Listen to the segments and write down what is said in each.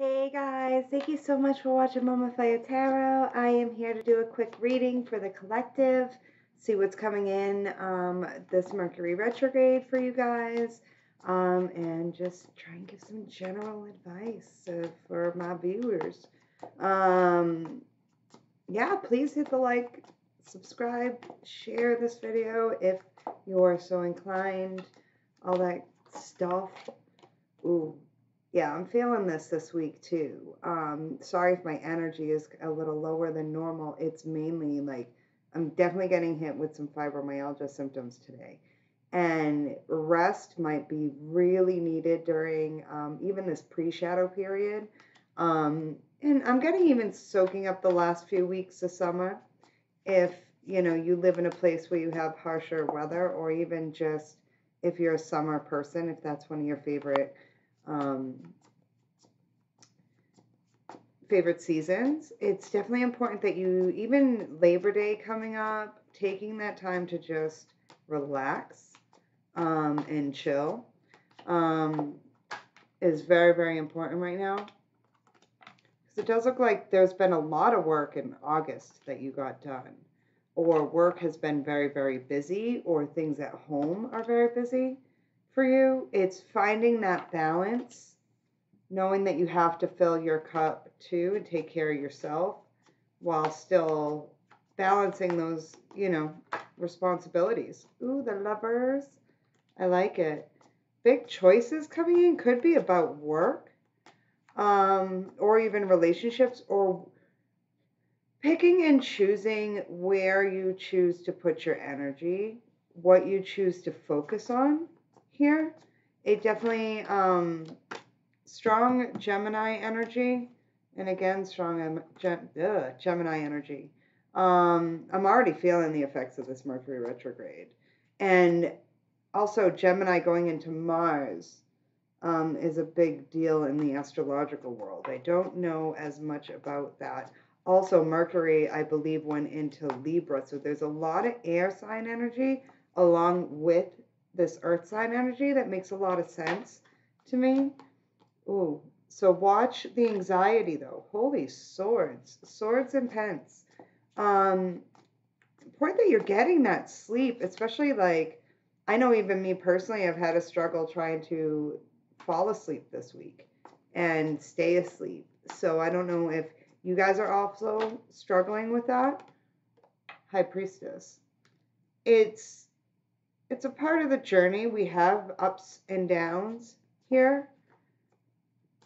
Hey guys, thank you so much for watching Mama Fire Tarot. I am here to do a quick reading for the collective, see what's coming in this Mercury retrograde for you guys, and just try and give some general advice for my viewers. Yeah, please hit the like, subscribe, share this video if you're so inclined, all that stuff. Ooh. Yeah, I'm feeling this week too. Sorry if my energy is a little lower than normal. It's mainly like I'm definitely getting hit with some fibromyalgia symptoms today. And rest might be really needed during even this pre-shadow period. And I'm getting even soaking up the last few weeks of summer. If, you live in a place where you have harsher weather, or even just if you're a summer person, if that's one of your um, favorite seasons, it's definitely important that you, even Labor Day coming up, taking that time to just relax and chill is very, very important right now. Because it does look like there's been a lot of work in August that you got done, or work has been very, very busy, or things at home are very busy for you. It's finding that balance, knowing that you have to fill your cup too and take care of yourself while still balancing those, responsibilities. Ooh, the Lovers. I like it. Big choices coming in could be about work, or even relationships, or picking and choosing where you choose to put your energy, what you choose to focus on here. It definitely, strong Gemini energy, and again, strong Gemini energy. I'm already feeling the effects of this Mercury retrograde. And also, Gemini going into Mars is a big deal in the astrological world. I don't know as much about that. Also, Mercury, I believe, went into Libra. So there's a lot of air sign energy along with this earth sign energy that makes a lot of sense to me. Ooh, so watch the anxiety though. Holy swords, swords and pence. Important that you're getting that sleep, especially like, I know even me personally, I've had a struggle trying to fall asleep this week and stay asleep. So I don't know if you guys are also struggling with that. High Priestess. It's a part of the journey. We have ups and downs here.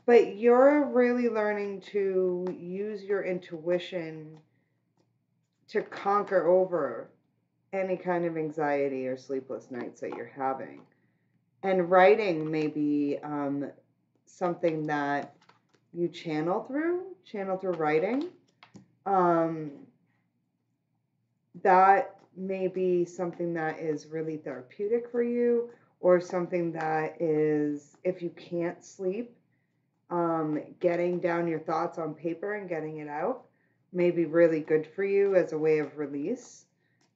But you're really learning to use your intuition to conquer over any kind of anxiety or sleepless nights that you're having. And writing may be something that you channel through writing. That may be something that is really therapeutic for you, or something that is, if you can't sleep, getting down your thoughts on paper and getting it out may be really good for you as a way of release.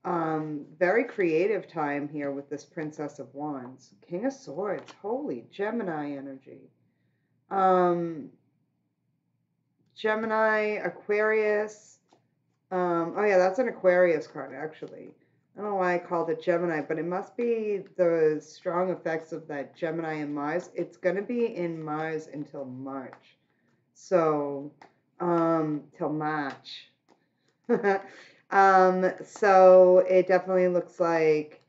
Very creative time here with this Princess of Wands. King of Swords. Holy Gemini energy. Gemini, Aquarius. Oh yeah, that's an Aquarius card actually. I don't know why I called it Gemini, but it must be the strong effects of that Gemini and Mars. It's going to be in Mars until March. So, till March. So it definitely looks like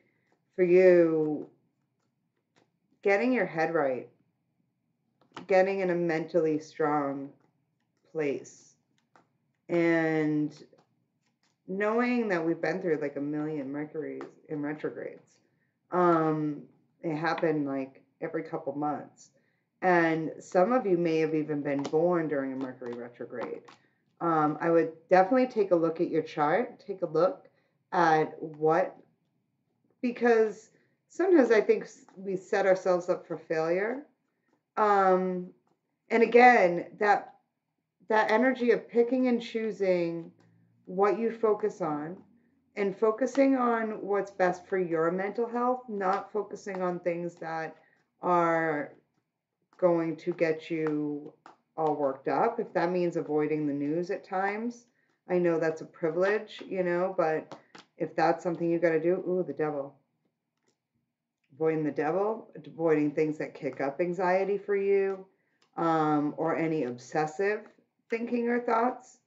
for you, getting your head right, getting in a mentally strong place, and knowing that we've been through like a million Mercuries in retrogrades. It happened like every couple months. And some of you may have even been born during a Mercury retrograde. I would definitely take a look at your chart, take a look at what, because sometimes I think we set ourselves up for failure. And again, that energy of picking and choosing what you focus on, and focusing on what's best for your mental health, not focusing on things that are going to get you all worked up. If that means avoiding the news at times, I know that's a privilege, you know, but if that's something you got to do, ooh, the devil. Avoiding the devil, avoiding things that kick up anxiety for you, or any obsessive thinking or thoughts.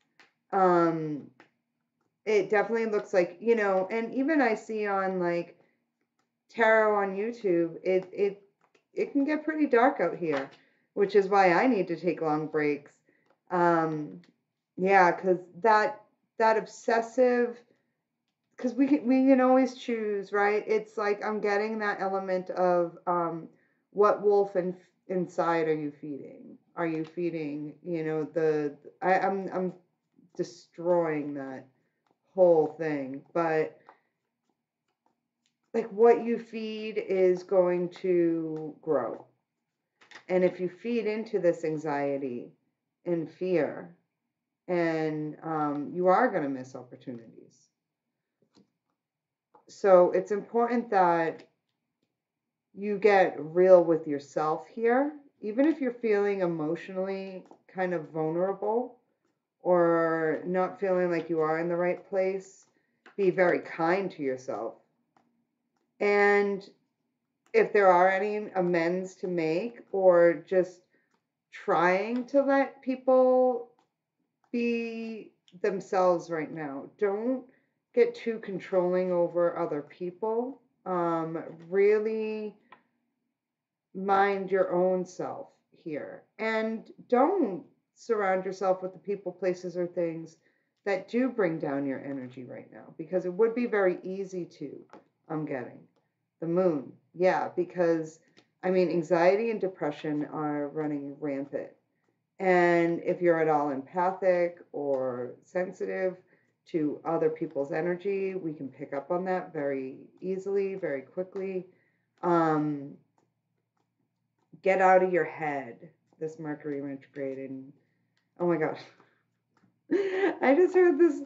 It definitely looks like, you know, and even I see on like tarot on YouTube, it can get pretty dark out here, which is why I need to take long breaks. Yeah, because that obsessive, because we can always choose, right? It's like I'm getting that element of what wolf inside are you feeding? Are you feeding, you know, I'm destroying that whole thing, but like what you feed is going to grow. And if you feed into this anxiety and fear, and you are going to miss opportunities. So it's important that you get real with yourself here, even if you're feeling emotionally kind of vulnerable or not feeling like you are in the right place. Be very kind to yourself. And if there are any amends to make, or just trying to let people be themselves right now, don't get too controlling over other people. Really mind your own self here, and don't surround yourself with the people, places, or things that do bring down your energy right now, because it would be very easy to. I'm getting the moon, yeah, because I mean anxiety and depression are running rampant, and if you're at all empathic or sensitive to other people's energy, we can pick up on that very easily, very quickly. Get out of your head, this Mercury retrograde. And oh my gosh, I just heard this,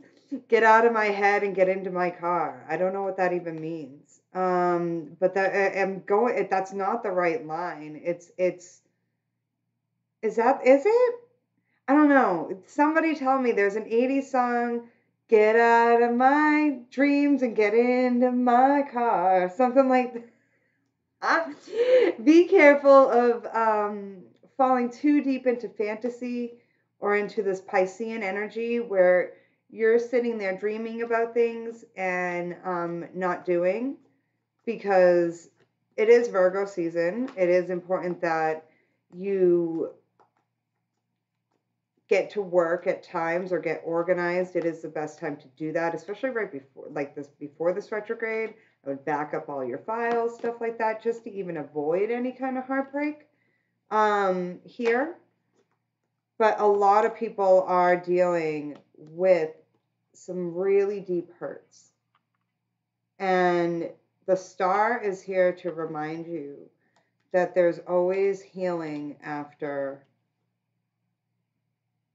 get out of my head and get into my car. I don't know what that even means. But that I'm going, that's not the right line. Is it? I don't know. Somebody tell me, there's an 80s song, get out of my dreams and get into my car. Something like that. Be careful of falling too deep into fantasy or into this Piscean energy where you're sitting there dreaming about things and not doing, because it is Virgo season. It is important that you get to work at times or get organized. It is the best time to do that, especially right before, like this, before this retrograde. I would back up all your files, stuff like that, just to even avoid any kind of heartbreak here. But a lot of people are dealing with some really deep hurts. And the star is here to remind you that there's always healing after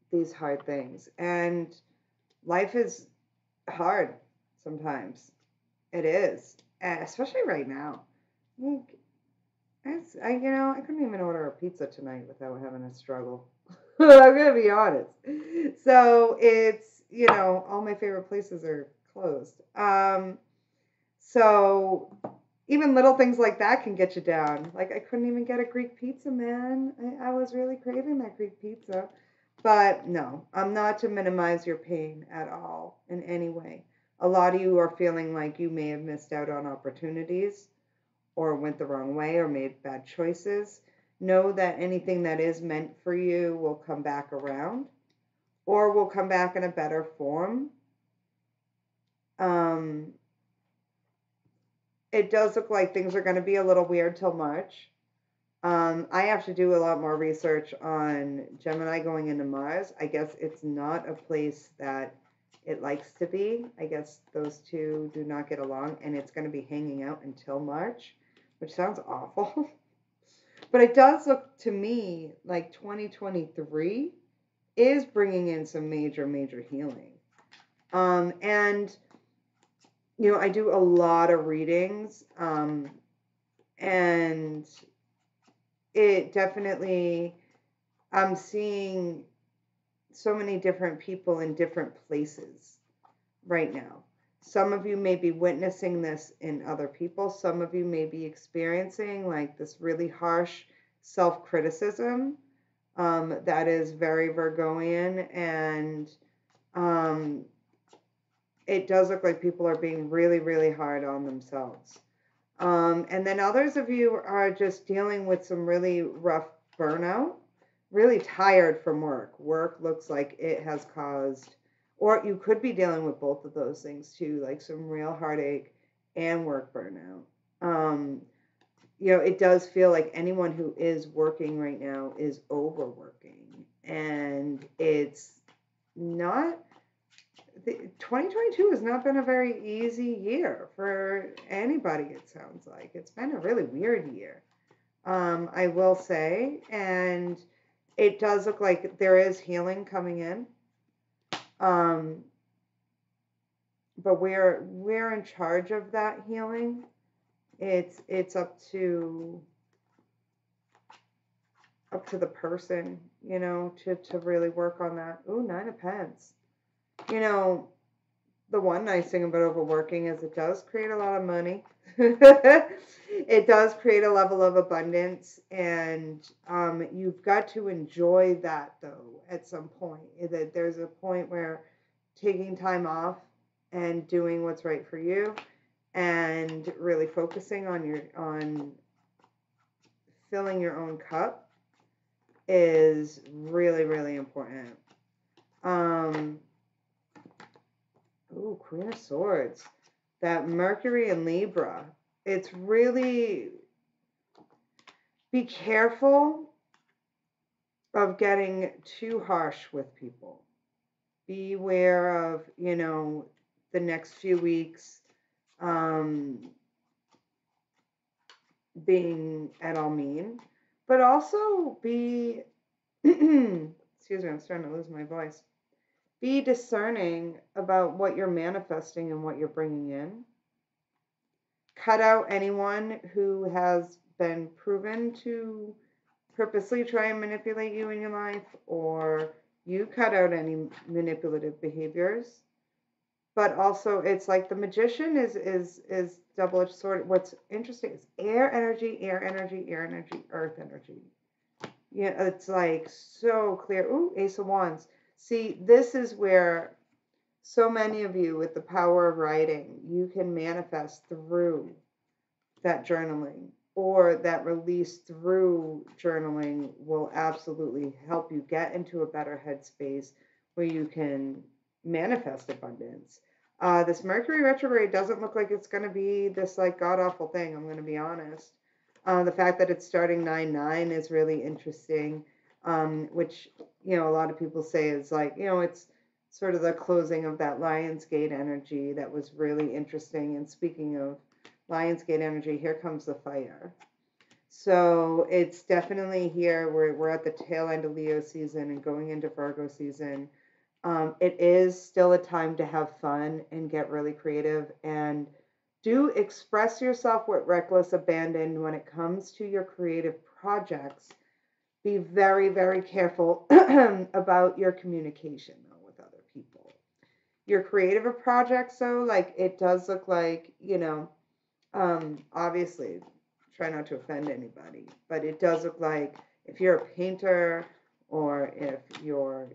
these hard things. And life is hard sometimes. It is, especially right now. I couldn't even order a pizza tonight without having a struggle. I'm gonna be honest. So it's, all my favorite places are closed. So even little things like that can get you down. Like I couldn't even get a Greek pizza, man. I was really craving that Greek pizza. But no, I'm not to minimize your pain at all in any way. A lot of you are feeling like you may have missed out on opportunities or went the wrong way or made bad choices. Know that anything that is meant for you will come back around or will come back in a better form. It does look like things are going to be a little weird till March. I have to do a lot more research on Gemini going into Mars. I guess it's not a place that it likes to be. I guess those two do not get along, and it's going to be hanging out until March, which sounds awful. But it does look to me like 2023 is bringing in some major, major healing. And, I do a lot of readings, and it definitely I'm seeing so many different people in different places right now. Some of you may be witnessing this in other people. Some of you may be experiencing like this really harsh self-criticism that is very Virgoian, and um, it does look like people are being really, really hard on themselves. And then others of you are just dealing with some really rough burnout, really tired from work. Work looks like it has caused, or you could be dealing with both of those things too, like some real heartache and work burnout. Um, it does feel like anyone who is working right now is overworking, and it's not. 2022 has not been a very easy year for anybody, it sounds like. It's been a really weird year, I will say. And it does look like there is healing coming in. But we're in charge of that healing. It's up to the person, to really work on that. Ooh, 9 of Pence. The one nice thing about overworking is it does create a lot of money. It does create a level of abundance, and you've got to enjoy that though at some point. That there's a point where taking time off and doing what's right for you and really focusing on filling your own cup is really, really important. Ooh, Queen of Swords. That Mercury and Libra. It's really, be careful of getting too harsh with people. Beware of, the next few weeks being at all mean. But also be, excuse me, I'm starting to lose my voice. Be discerning about what you're manifesting and what you're bringing in. Cut out anyone who has been proven to purposely try and manipulate you in your life, or you cut out any manipulative behaviors. But also, it's like the magician is double-edged sword. What's interesting is air energy, air energy, air energy, earth energy. Yeah, it's like so clear. Ooh, Ace of Wands. See, this is where so many of you, with the power of writing, you can manifest through that journaling, or that release through journaling will absolutely help you get into a better headspace where you can manifest abundance. This Mercury retrograde doesn't look like it's going to be this like god awful thing. I'm going to be honest. The fact that it's starting 9/9 is really interesting, which a lot of people say is like it's sort of the closing of that Lionsgate energy that was really interesting. And speaking of Lionsgate energy, here comes the fire. So it's definitely here. We're at the tail end of Leo season and going into Virgo season. It is still a time to have fun and get really creative, and do express yourself with reckless abandon when it comes to your creative projects. Be very, very careful about your communication though with other people. Your creative projects, though, like it does look like, obviously try not to offend anybody, but it does look like if you're a painter, or if you're,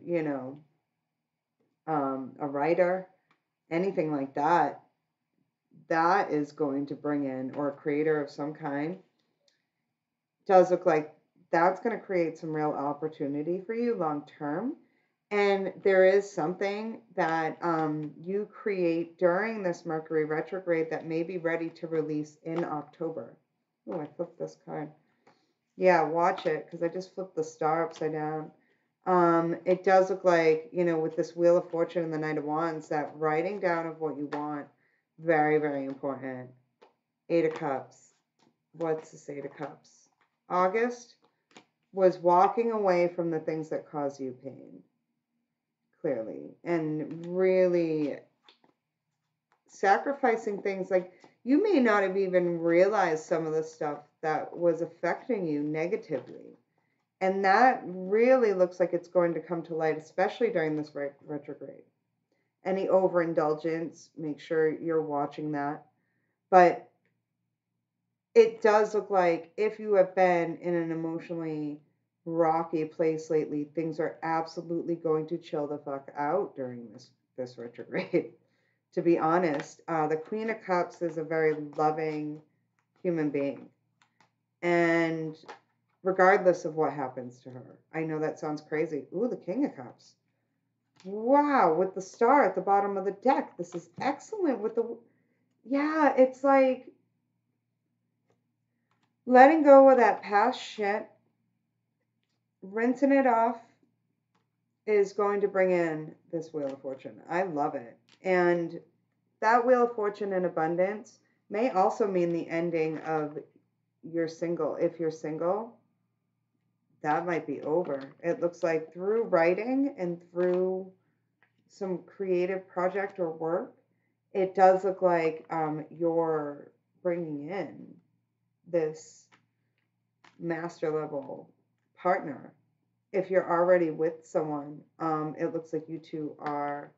a writer, anything like that, that is going to bring in, or a creator of some kind, does look like that's going to create some real opportunity for you long term. And there is something that you create during this Mercury retrograde that may be ready to release in October. Oh, I flipped this card. Yeah, watch it, because I just flipped the star upside down. It does look like, with this Wheel of Fortune and the Knight of Wands, that writing down of what you want, very, very important. 8 of Cups. What's this 8 of Cups? August was walking away from the things that cause you pain, clearly, and really sacrificing things. Like, you may not have even realized some of the stuff that was affecting you negatively. And that really looks like it's going to come to light, especially during this retrograde. Any overindulgence, make sure you're watching that. But it does look like if you have been in an emotionally rocky place lately, things are absolutely going to chill the fuck out during this retrograde. To be honest, the Queen of Cups is a very loving human being, and regardless of what happens to her, I know that sounds crazy. Ooh, the King of Cups. Wow, with the star at the bottom of the deck. This is excellent with the, yeah, it's like letting go of that past shit, rinsing it off is going to bring in this Wheel of Fortune. I love it. And that Wheel of Fortune in abundance may also mean the ending of your single. If you're single, that might be over. It looks like through writing and through some creative project or work, it does look like you're bringing in this master level partner. If you're already with someone, it looks like you two are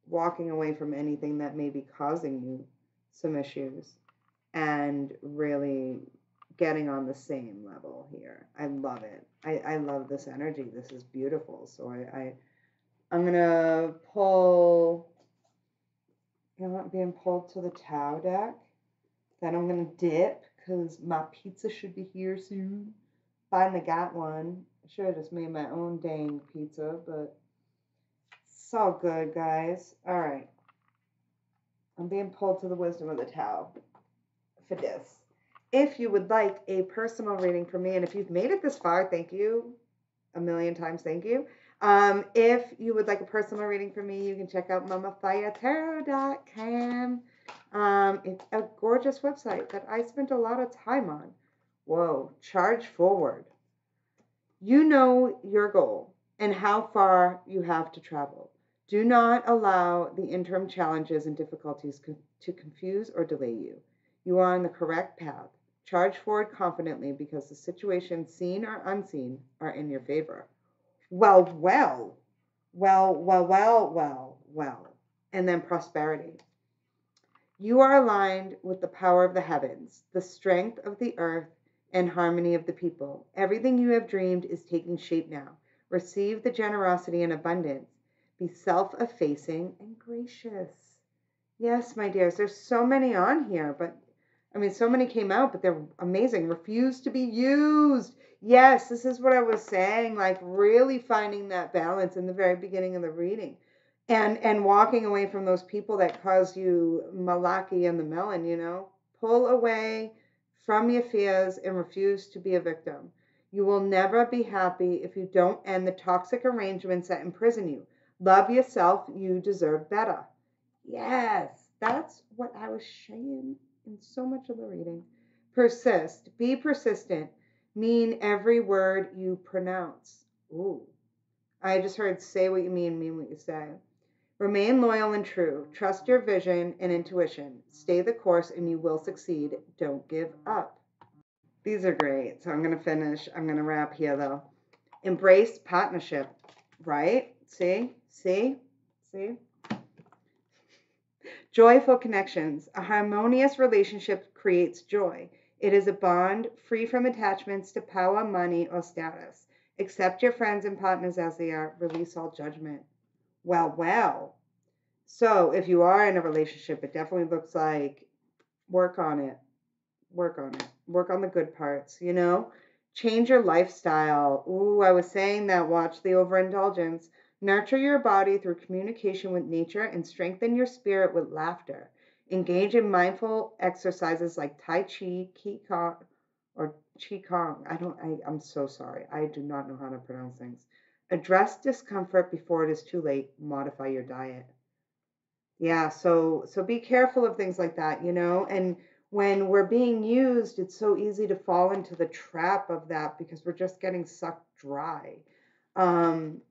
walking away from anything that may be causing you some issues and really getting on the same level here. I love it. I love this energy. This is beautiful. So I'm gonna pull, you know what, being pulled to the Tau deck. Then I'm gonna dip because my pizza should be here soon. Finally got one. I should have just made my own dang pizza, but it's all good, guys. All right. I'm being pulled to the wisdom of the Tao for this. If you would like a personal reading from me, and if you've made it this far, thank you a million times. Thank you. If you would like a personal reading from me, you can check out mamafiretarot.com. It's a gorgeous website that I spent a lot of time on. Whoa, charge forward. You know your goal and how far you have to travel. Do not allow the interim challenges and difficulties to confuse or delay you. You are on the correct path. Charge forward confidently because the situations, seen or unseen, are in your favor. Well. And then prosperity. You are aligned with the power of the heavens, the strength of the earth, and harmony of the people. Everything you have dreamed is taking shape now. Receive the generosity and abundance. Be self-effacing and gracious. Yes, my dears, there's so many on here, but I mean, so many came out, but they're amazing. Refuse to be used. Yes, this is what I was saying, like really finding that balance in the very beginning of the reading. And walking away from those people that cause you malaki and the melon, you know. Pull away from your fears and refuse to be a victim. You will never be happy if you don't end the toxic arrangements that imprison you. Love yourself. You deserve better. Yes, that's what I was saying in so much of the reading. Persist. Be persistent. Mean every word you pronounce. Ooh. I just heard say what you mean what you say. Remain loyal and true. Trust your vision and intuition. Stay the course and you will succeed. Don't give up. These are great. So I'm going to finish. I'm going to wrap here though. Embrace partnership. Right? See? Joyful connections. A harmonious relationship creates joy. It is a bond free from attachments to power, money, or status. Accept your friends and partners as they are. Release all judgment. Well. So if you are in a relationship, it definitely looks like work on it. Work on the good parts, you know? Change your lifestyle. Ooh, I was saying that. Watch the overindulgence. Nurture your body through communication with nature and strengthen your spirit with laughter. Engage in mindful exercises like Tai Chi, Qigong, or Qigong. I'm so sorry. I do not know how to pronounce things. Address discomfort before it is too late. Modify your diet. Yeah, so be careful of things like that, you know, and when we're being used, it's so easy to fall into the trap of that because we're just getting sucked dry. Um,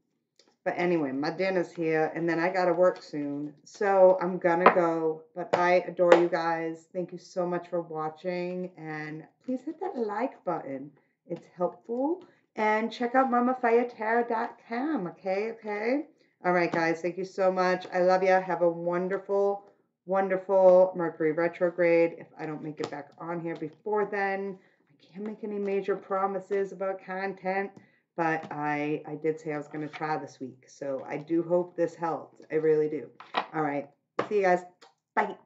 but anyway, my dinner's here and then I gotta work soon. So I'm gonna go, but I adore you guys. Thank you so much for watching and please hit that like button. It's helpful And check out mamafiretarot.com. Okay. All right, guys. Thank you so much. I love you. Have a wonderful, wonderful Mercury retrograde. If I don't make it back on here before then, I can't make any major promises about content, but I did say I was going to try this week. So I do hope this helped. I really do. All right. See you guys. Bye.